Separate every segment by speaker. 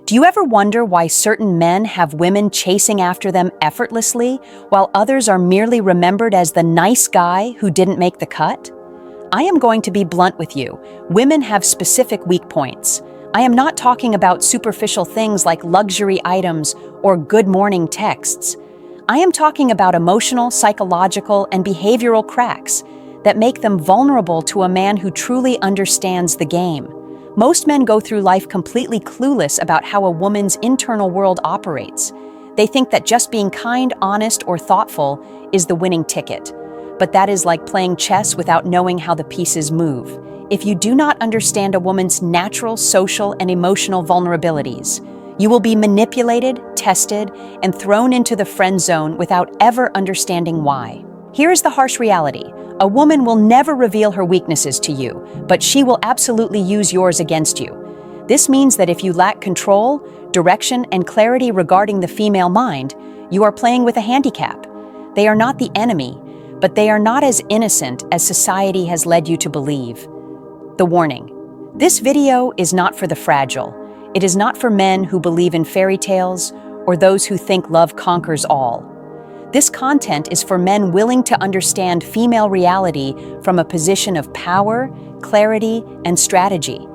Speaker 1: Do you ever wonder why certain men have women chasing after them effortlessly, while others are merely remembered as the nice guy who didn't make the cut? I am going to be blunt with you. Women have specific weak points. I am not talking about superficial things like luxury items or good morning texts. I am talking about emotional, psychological, and behavioral cracks that make them vulnerable to a man who truly understands the game. Most men go through life completely clueless about how a woman's internal world operates. They think that just being kind, honest, or thoughtful is the winning ticket. But that is like playing chess without knowing how the pieces move. If you do not understand a woman's natural, social, and emotional vulnerabilities, you will be manipulated, tested, and thrown into the friend zone without ever understanding why. Here is the harsh reality. A woman will never reveal her weaknesses to you, but she will absolutely use yours against you. This means that if you lack control, direction, and clarity regarding the female mind, you are playing with a handicap. They are not the enemy, but they are not as innocent as society has led you to believe. The warning. This video is not for the fragile. It is not for men who believe in fairy tales or those who think love conquers all. This content is for men willing to understand female reality from a position of power, clarity, and strategy.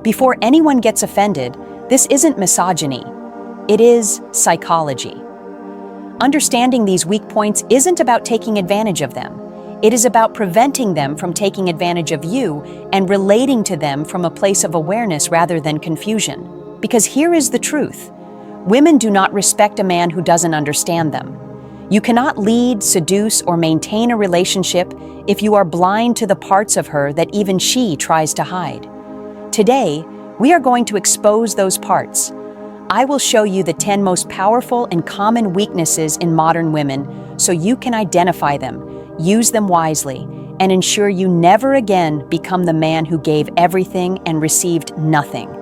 Speaker 1: Before anyone gets offended, this isn't misogyny. It is psychology. Understanding these weak points isn't about taking advantage of them. It is about preventing them from taking advantage of you and relating to them from a place of awareness rather than confusion. Because here is the truth. Women do not respect a man who doesn't understand them. You cannot lead, seduce, or maintain a relationship if you are blind to the parts of her that even she tries to hide. Today, we are going to expose those parts. I will show you the 10 most powerful and common weaknesses in modern women so you can identify them, use them wisely, and ensure you never again become the man who gave everything and received nothing.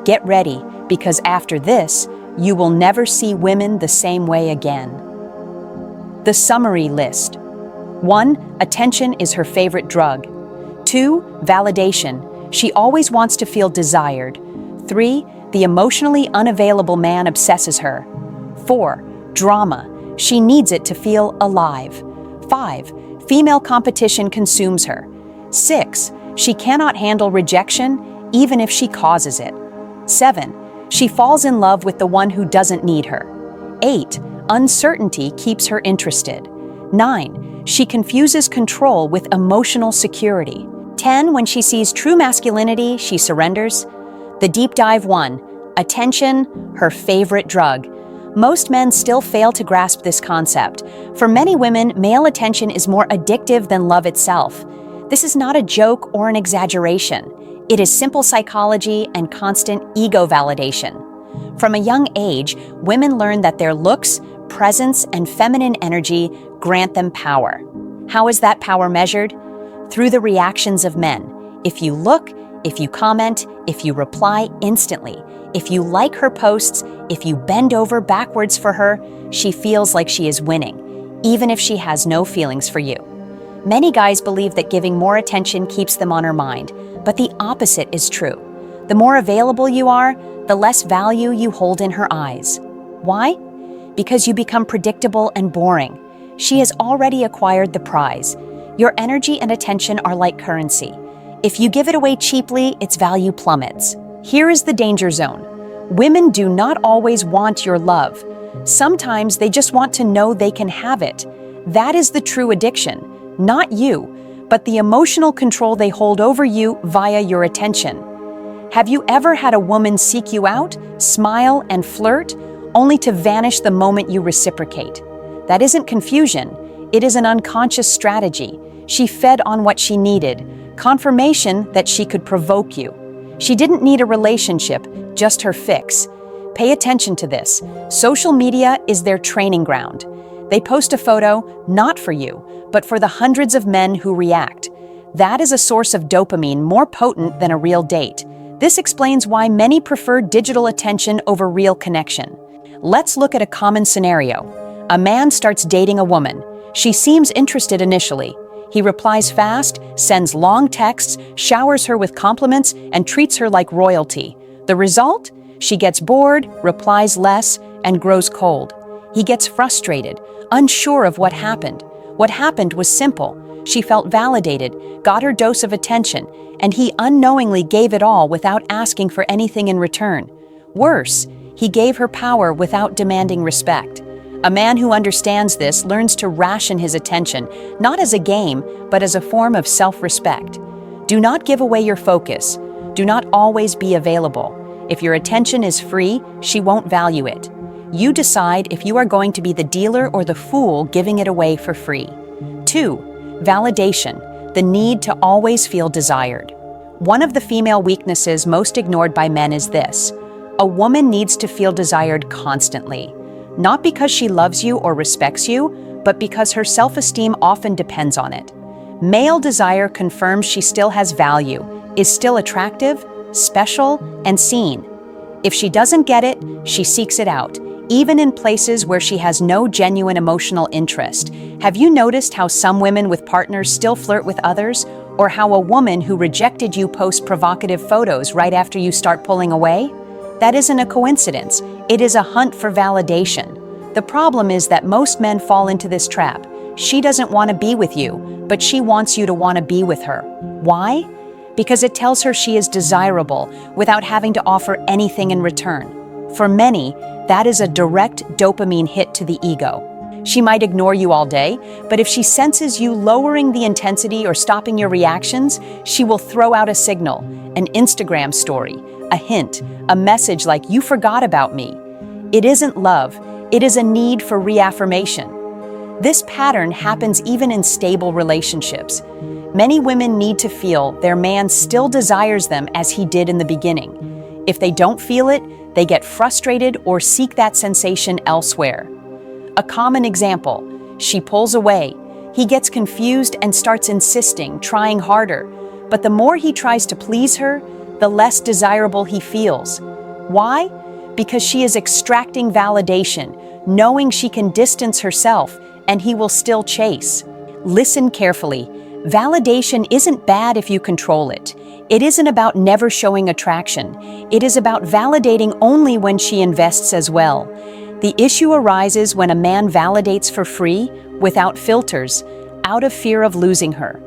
Speaker 1: Get ready, because after this, you will never see women the same way again. The summary list. 1. Attention is her favorite drug. 2. Validation. She always wants to feel desired. 3. The emotionally unavailable man obsesses her. 4. Drama. She needs it to feel alive. 5. Female competition consumes her. 6. She cannot handle rejection, even if she causes it. 7. She falls in love with the one who doesn't need her. 8. Uncertainty keeps her interested. 9. She confuses control with emotional security. 10. When she sees true masculinity, she surrenders. The Deep Dive 1. Attention, her favorite drug. Most men still fail to grasp this concept. For many women, male attention is more addictive than love itself. This is not a joke or an exaggeration. It is simple psychology and constant ego validation. From a young age, women learn that their looks, presence, and feminine energy grant them power. How is that power measured? Through the reactions of men. If you look, if you comment, if you reply instantly, if you like her posts, if you bend over backwards for her, she feels like she is winning, even if she has no feelings for you. Many guys believe that giving more attention keeps them on her mind, but the opposite is true. The more available you are, the less value you hold in her eyes. Why? Because you become predictable and boring. She has already acquired the prize. Your energy and attention are like currency. If you give it away cheaply, its value plummets. Here is the danger zone. Women do not always want your love. Sometimes they just want to know they can have it. That is the true addiction, not you, but the emotional control they hold over you via your attention. Have you ever had a woman seek you out, smile, and flirt, only to vanish the moment you reciprocate? That isn't confusion. It is an unconscious strategy. She fed on what she needed, confirmation that she could provoke you. She didn't need a relationship, just her fix. Pay attention to this. Social media is their training ground. They post a photo, not for you, but for the hundreds of men who react. That is a source of dopamine more potent than a real date. This explains why many prefer digital attention over real connection. Let's look at a common scenario. A man starts dating a woman. She seems interested initially. He replies fast, sends long texts, showers her with compliments, and treats her like royalty. The result? She gets bored, replies less, and grows cold. He gets frustrated, unsure of what happened. What happened was simple. She felt validated, got her dose of attention, and he unknowingly gave it all without asking for anything in return. Worse, he gave her power without demanding respect. A man who understands this learns to ration his attention, not as a game, but as a form of self-respect. Do not give away your focus. Do not always be available. If your attention is free, she won't value it. You decide if you are going to be the dealer or the fool giving it away for free. 2. Validation, the need to always feel desired. One of the female weaknesses most ignored by men is this. A woman needs to feel desired constantly. Not because she loves you or respects you, but because her self-esteem often depends on it. Male desire confirms she still has value, is still attractive, special, and seen. If she doesn't get it, she seeks it out, even in places where she has no genuine emotional interest. Have you noticed how some women with partners still flirt with others? Or how a woman who rejected you posts provocative photos right after you start pulling away? That isn't a coincidence. It is a hunt for validation. The problem is that most men fall into this trap. She doesn't want to be with you, but she wants you to want to be with her. Why? Because it tells her she is desirable without having to offer anything in return. For many, that is a direct dopamine hit to the ego. She might ignore you all day, but if she senses you lowering the intensity or stopping your reactions, she will throw out a signal, an Instagram story, a hint, a message like, "You forgot about me." It isn't love, it is a need for reaffirmation. This pattern happens even in stable relationships. Many women need to feel their man still desires them as he did in the beginning. If they don't feel it, they get frustrated or seek that sensation elsewhere. A common example, she pulls away. He gets confused and starts insisting, trying harder. But the more he tries to please her, the less desirable he feels. Why? Because she is extracting validation, knowing she can distance herself, and he will still chase. Listen carefully. Validation isn't bad if you control it. It isn't about never showing attraction. It is about validating only when she invests as well. The issue arises when a man validates for free, without filters, out of fear of losing her.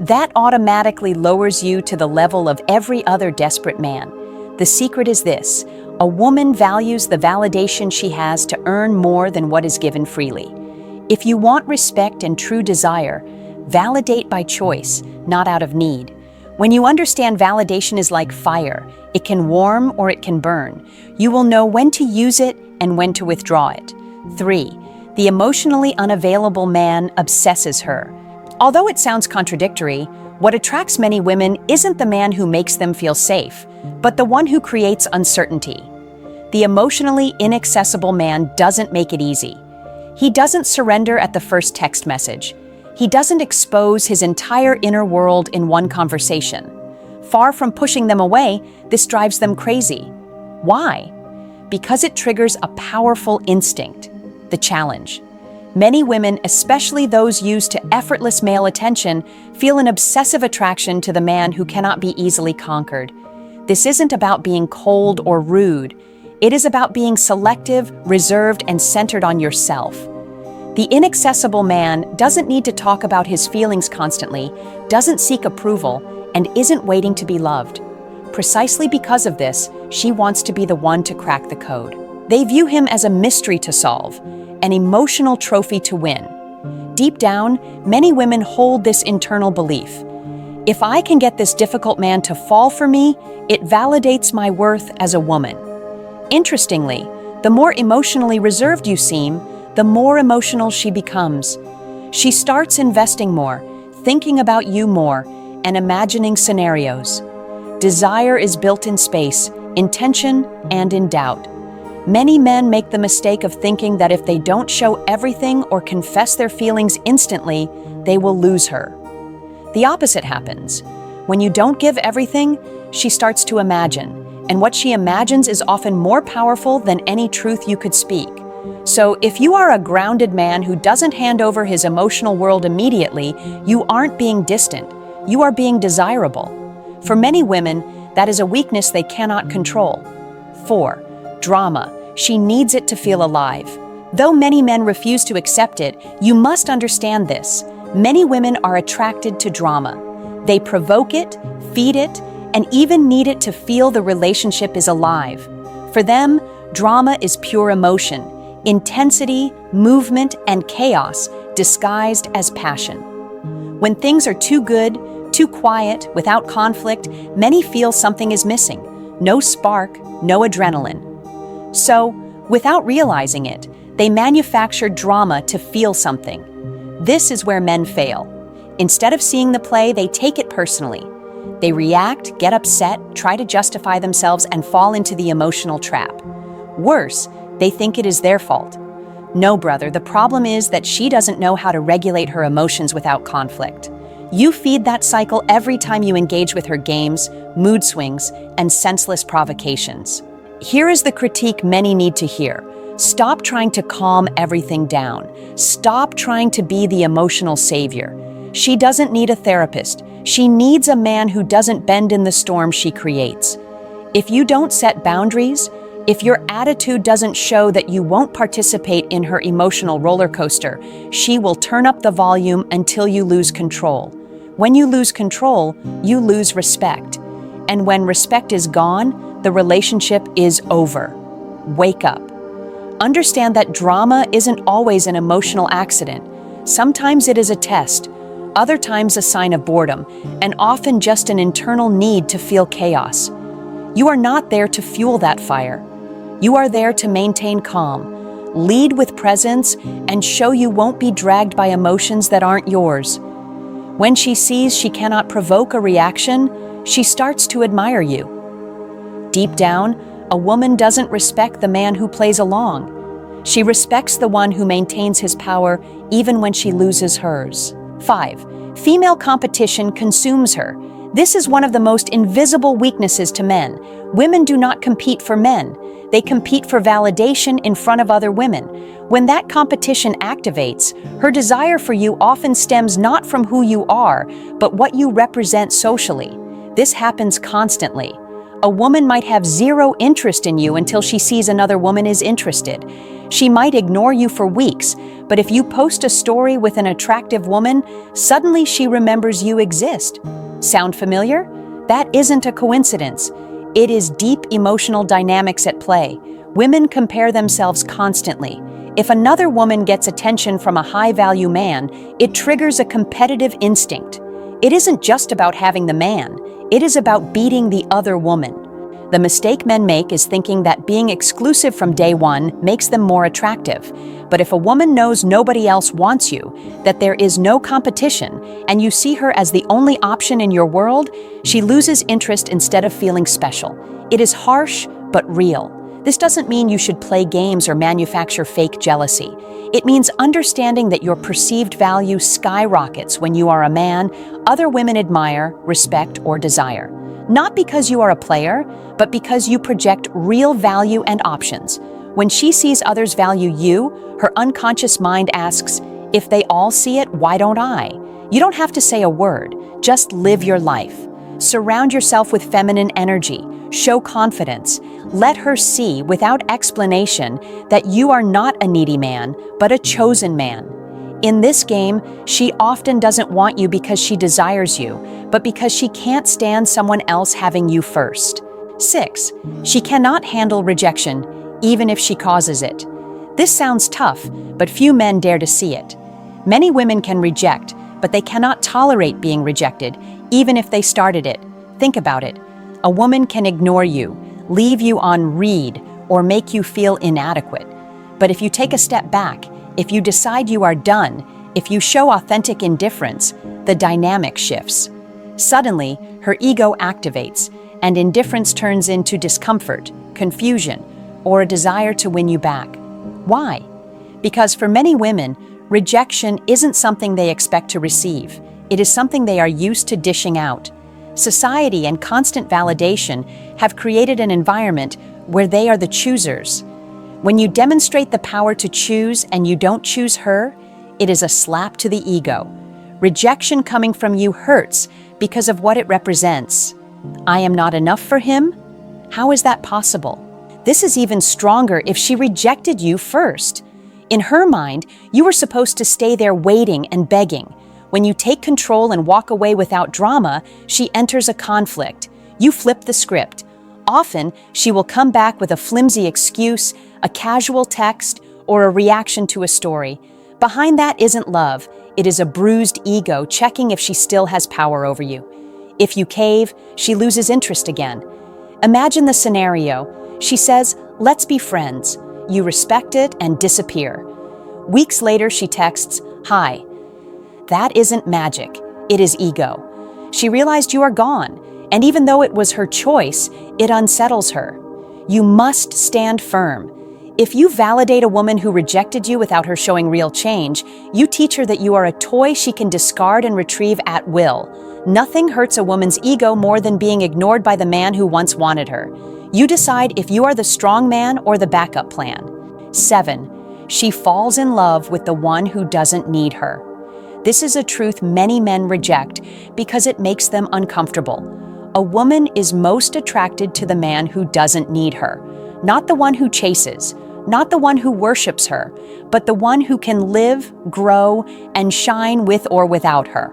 Speaker 1: That automatically lowers you to the level of every other desperate man. The secret is this: a woman values the validation she has to earn more than what is given freely. If you want respect and true desire, validate by choice, not out of need. When you understand validation is like fire, it can warm or it can burn. You will know when to use it and when to withdraw it. 3. The emotionally unavailable man obsesses her. Although it sounds contradictory, what attracts many women isn't the man who makes them feel safe, but the one who creates uncertainty. The emotionally inaccessible man doesn't make it easy. He doesn't surrender at the first text message. He doesn't expose his entire inner world in one conversation. Far from pushing them away, this drives them crazy. Why? Because it triggers a powerful instinct, the challenge. Many women, especially those used to effortless male attention, feel an obsessive attraction to the man who cannot be easily conquered. This isn't about being cold or rude. It is about being selective, reserved, and centered on yourself. The inaccessible man doesn't need to talk about his feelings constantly, doesn't seek approval, and isn't waiting to be loved. Precisely because of this, she wants to be the one to crack the code. They view him as a mystery to solve, an emotional trophy to win. Deep down, many women hold this internal belief. If I can get this difficult man to fall for me, it validates my worth as a woman. Interestingly, the more emotionally reserved you seem, the more emotional she becomes. She starts investing more, thinking about you more, and imagining scenarios. Desire is built in space, in tension, and in doubt. Many men make the mistake of thinking that if they don't show everything or confess their feelings instantly, they will lose her. The opposite happens. When you don't give everything, she starts to imagine, and what she imagines is often more powerful than any truth you could speak. So if you are a grounded man who doesn't hand over his emotional world immediately, you aren't being distant, you are being desirable. For many women, that is a weakness they cannot control. 4. Drama. She needs it to feel alive. Though many men refuse to accept it, you must understand this. Many women are attracted to drama. They provoke it, feed it, and even need it to feel the relationship is alive. For them, drama is pure emotion, intensity, movement, and chaos disguised as passion. When things are too good, too quiet, without conflict, many feel something is missing. No spark, no adrenaline. So, without realizing it, they manufacture drama to feel something. This is where men fail. Instead of seeing the play, they take it personally. They react, get upset, try to justify themselves, and fall into the emotional trap. Worse, they think it is their fault. No, brother, the problem is that she doesn't know how to regulate her emotions without conflict. You feed that cycle every time you engage with her games, mood swings, and senseless provocations. Here is the critique many need to hear. Stop trying to calm everything down. Stop trying to be the emotional savior. She doesn't need a therapist. She needs a man who doesn't bend in the storm she creates. If you don't set boundaries, if your attitude doesn't show that you won't participate in her emotional roller coaster, she will turn up the volume until you lose control. When you lose control, you lose respect. And when respect is gone, the relationship is over. Wake up. Understand that drama isn't always an emotional accident. Sometimes it is a test, other times a sign of boredom, and often just an internal need to feel chaos. You are not there to fuel that fire. You are there to maintain calm, lead with presence, and show you won't be dragged by emotions that aren't yours. When she sees she cannot provoke a reaction, she starts to admire you. Deep down, a woman doesn't respect the man who plays along. She respects the one who maintains his power even when she loses hers. 5. Female competition consumes her. This is one of the most invisible weaknesses to men. Women do not compete for men. They compete for validation in front of other women. When that competition activates, her desire for you often stems not from who you are, but what you represent socially. This happens constantly. A woman might have zero interest in you until she sees another woman is interested. She might ignore you for weeks, but if you post a story with an attractive woman, suddenly she remembers you exist. Sound familiar? That isn't a coincidence. It is deep emotional dynamics at play. Women compare themselves constantly. If another woman gets attention from a high-value man, it triggers a competitive instinct. It isn't just about having the man. It is about beating the other woman. The mistake men make is thinking that being exclusive from day one makes them more attractive. But if a woman knows nobody else wants you, that there is no competition, and you see her as the only option in your world, she loses interest instead of feeling special. It is harsh, but real. This doesn't mean you should play games or manufacture fake jealousy. It means understanding that your perceived value skyrockets when you are a man other women admire, respect, or desire. Not because you are a player, but because you project real value and options. When she sees others value you, her unconscious mind asks, if they all see it, why don't I? You don't have to say a word, just live your life. Surround yourself with feminine energy, show confidence. Let her see, without explanation, that you are not a needy man, but a chosen man. In this game, she often doesn't want you because she desires you, but because she can't stand someone else having you first. 6. She cannot handle rejection, even if she causes it. This sounds tough, but few men dare to see it. Many women can reject, but they cannot tolerate being rejected, even if they started it. Think about it. A woman can ignore you, leave you on read, or make you feel inadequate. But if you take a step back, if you decide you are done, if you show authentic indifference, the dynamic shifts. Suddenly, her ego activates, and indifference turns into discomfort, confusion, or a desire to win you back. Why? Because for many women, rejection isn't something they expect to receive. It is something they are used to dishing out. Society and constant validation have created an environment where they are the choosers. When you demonstrate the power to choose and you don't choose her, it is a slap to the ego. Rejection coming from you hurts because of what it represents. I am not enough for him? How is that possible? This is even stronger if she rejected you first. In her mind, you were supposed to stay there waiting and begging. When you take control and walk away without drama, she enters a conflict. You flip the script. Often, she will come back with a flimsy excuse, a casual text, or a reaction to a story. Behind that isn't love. It is a bruised ego checking if she still has power over you. If you cave, she loses interest again. Imagine the scenario. She says, "Let's be friends." You respect it and disappear. Weeks later, she texts, "Hi." That isn't magic. It is ego. She realized you are gone, and even though it was her choice, it unsettles her. You must stand firm. If you validate a woman who rejected you without her showing real change, you teach her that you are a toy she can discard and retrieve at will. Nothing hurts a woman's ego more than being ignored by the man who once wanted her. You decide if you are the strong man or the backup plan. 7. She falls in love with the one who doesn't need her. This is a truth many men reject because it makes them uncomfortable. A woman is most attracted to the man who doesn't need her, not the one who chases, not the one who worships her, but the one who can live, grow, and shine with or without her.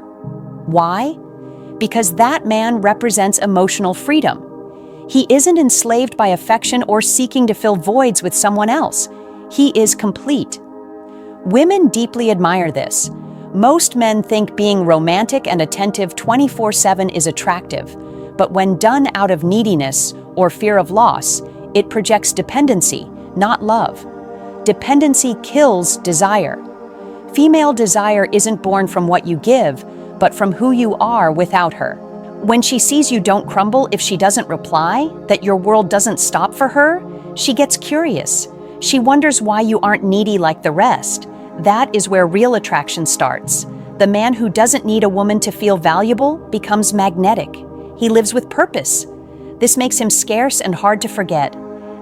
Speaker 1: Why? Because that man represents emotional freedom. He isn't enslaved by affection or seeking to fill voids with someone else. He is complete. Women deeply admire this. Most men think being romantic and attentive 24/7 is attractive, but when done out of neediness or fear of loss, it projects dependency, not love. Dependency kills desire. Female desire isn't born from what you give, but from who you are without her. When she sees you don't crumble if she doesn't reply, that your world doesn't stop for her, she gets curious. She wonders why you aren't needy like the rest. That is where real attraction starts. The man who doesn't need a woman to feel valuable becomes magnetic. He lives with purpose. This makes him scarce and hard to forget.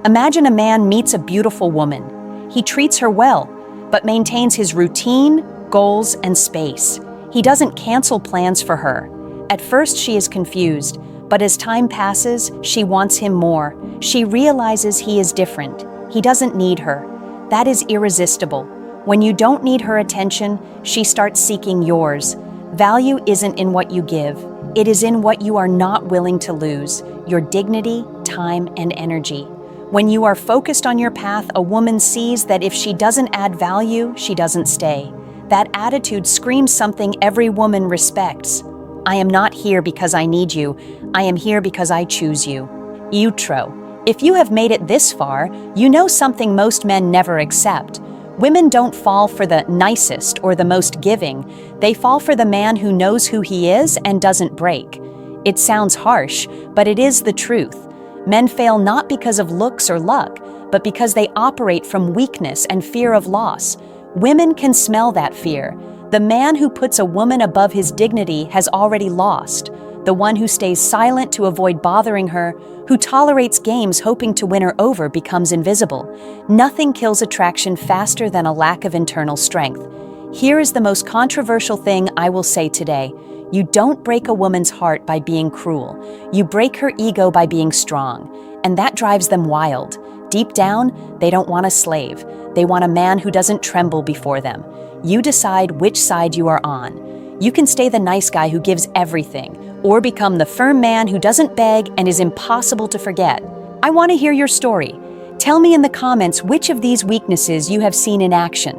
Speaker 1: Imagine a man meets a beautiful woman. He treats her well, but maintains his routine, goals, and space. He doesn't cancel plans for her. At first, she is confused, but as time passes, she wants him more. She realizes he is different. He doesn't need her. That is irresistible. When you don't need her attention, she starts seeking yours. Value isn't in what you give. It is in what you are not willing to lose, your dignity, time, and energy. When you are focused on your path, a woman sees that if she doesn't add value, she doesn't stay. That attitude screams something every woman respects. I am not here because I need you. I am here because I choose you. Outro. If you have made it this far, you know something most men never accept. Women don't fall for the nicest or the most giving. They fall for the man who knows who he is and doesn't break. It sounds harsh, but it is the truth. Men fail not because of looks or luck, but because they operate from weakness and fear of loss. Women can smell that fear. The man who puts a woman above his dignity has already lost. The one who stays silent to avoid bothering her, who tolerates games hoping to win her over, becomes invisible. Nothing kills attraction faster than a lack of internal strength. Here is the most controversial thing I will say today. You don't break a woman's heart by being cruel. You break her ego by being strong. And that drives them wild. Deep down, they don't want a slave. They want a man who doesn't tremble before them. You decide which side you are on. You can stay the nice guy who gives everything, or become the firm man who doesn't beg and is impossible to forget. I want to hear your story. Tell me in the comments which of these weaknesses you have seen in action.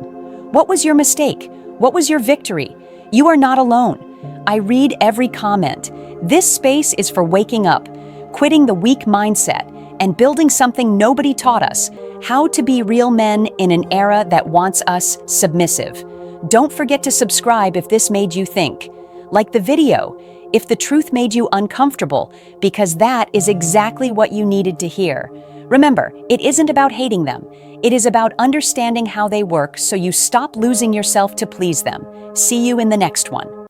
Speaker 1: What was your mistake? What was your victory? You are not alone. I read every comment. This space is for waking up, quitting the weak mindset, and building something nobody taught us: how to be real men in an era that wants us submissive. Don't forget to subscribe if this made you think. Like the video if the truth made you uncomfortable, because that is exactly what you needed to hear. Remember, it isn't about hating them. It is about understanding how they work so you stop losing yourself to please them. See you in the next one.